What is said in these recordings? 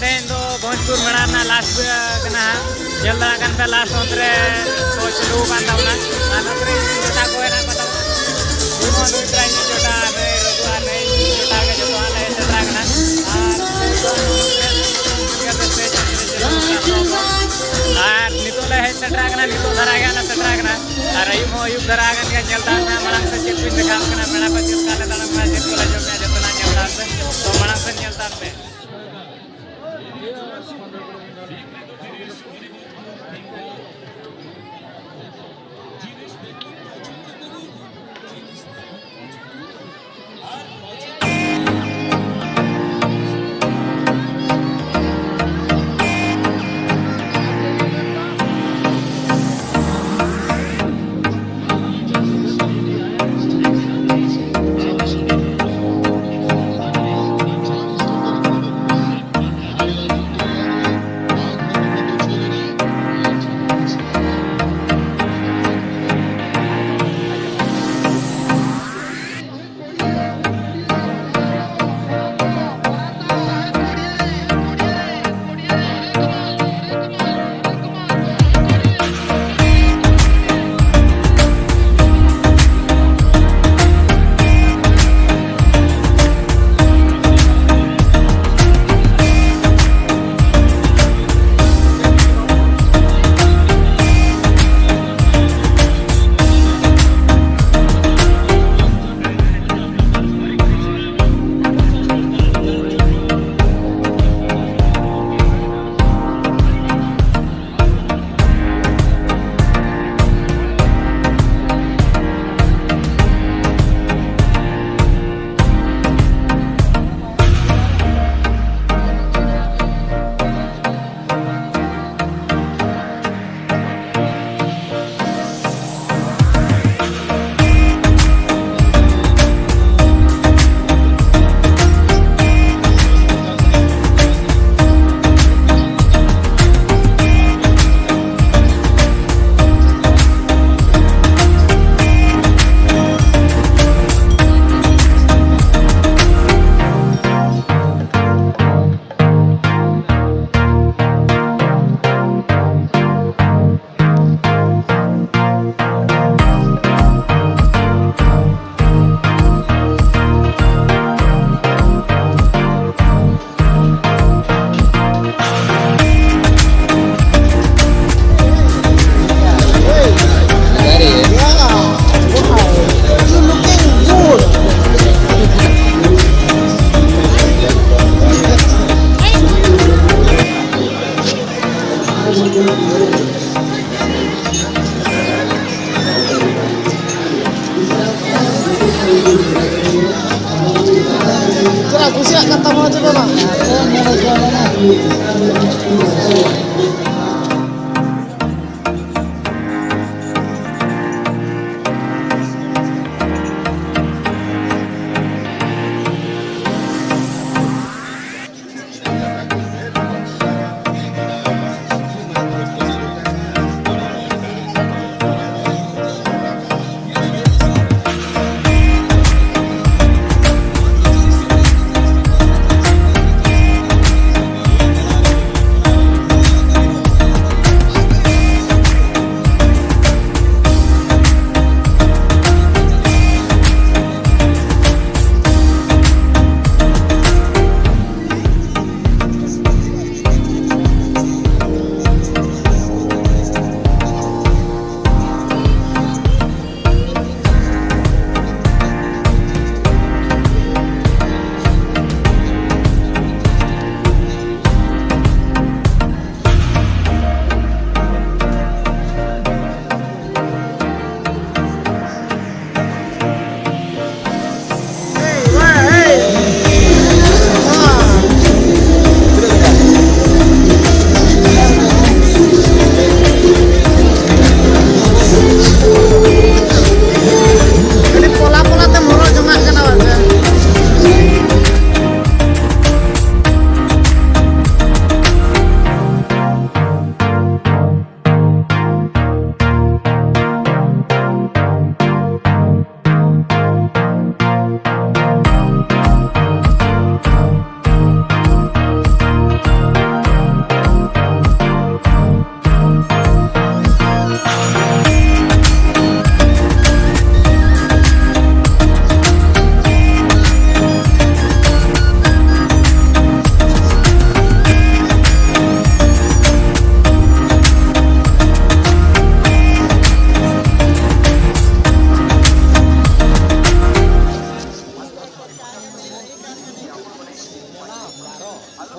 तेन दो भोजपुर मेड़ा लास्ट कना जल्दा कन पे लास्ट उतरे सोच लो कांदा उना उतरे जोटा को ना पता जीवन उतरा ही जोटा ने रुआ ने जोटा के जो आने सेट्रा कना और नितो ले है सेट्रा कना नितो धरा गया ना सेट्रा कना और अयुब अयुब धरा गन के जल्दा में मणंग से चित पिन दिखा कना मेड़ा को चित काले तड़म में चित को ले जो में जतना जल्दा से तो मणंग से जल्दा में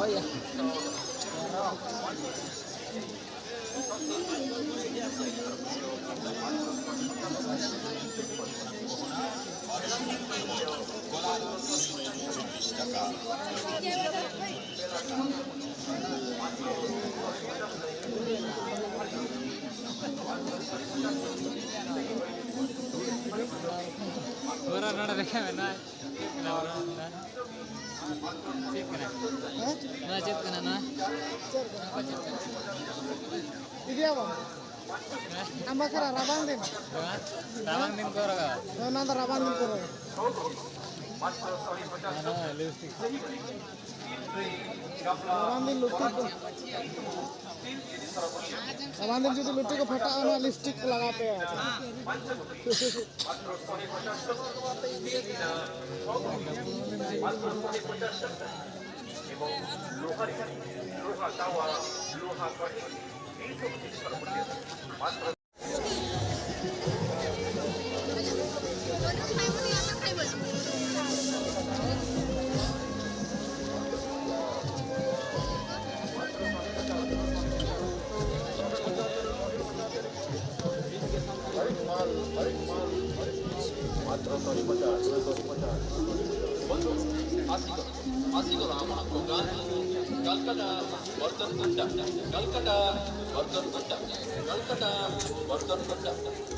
Oh iya. Orang ada dekat mana? Orang mana? Cek kena. Mana cek kena na? Apa cek kena? Ini apa? Ambak kira rabang din. Rabang din ko raga. Nanti rabang din koro. Mana lipstick. Rabang din lupti ko. rabang din যদি লুটি को फटा ना lipstick लगाते हैं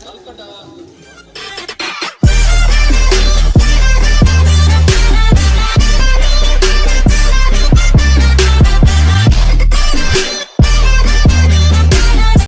Calcutta,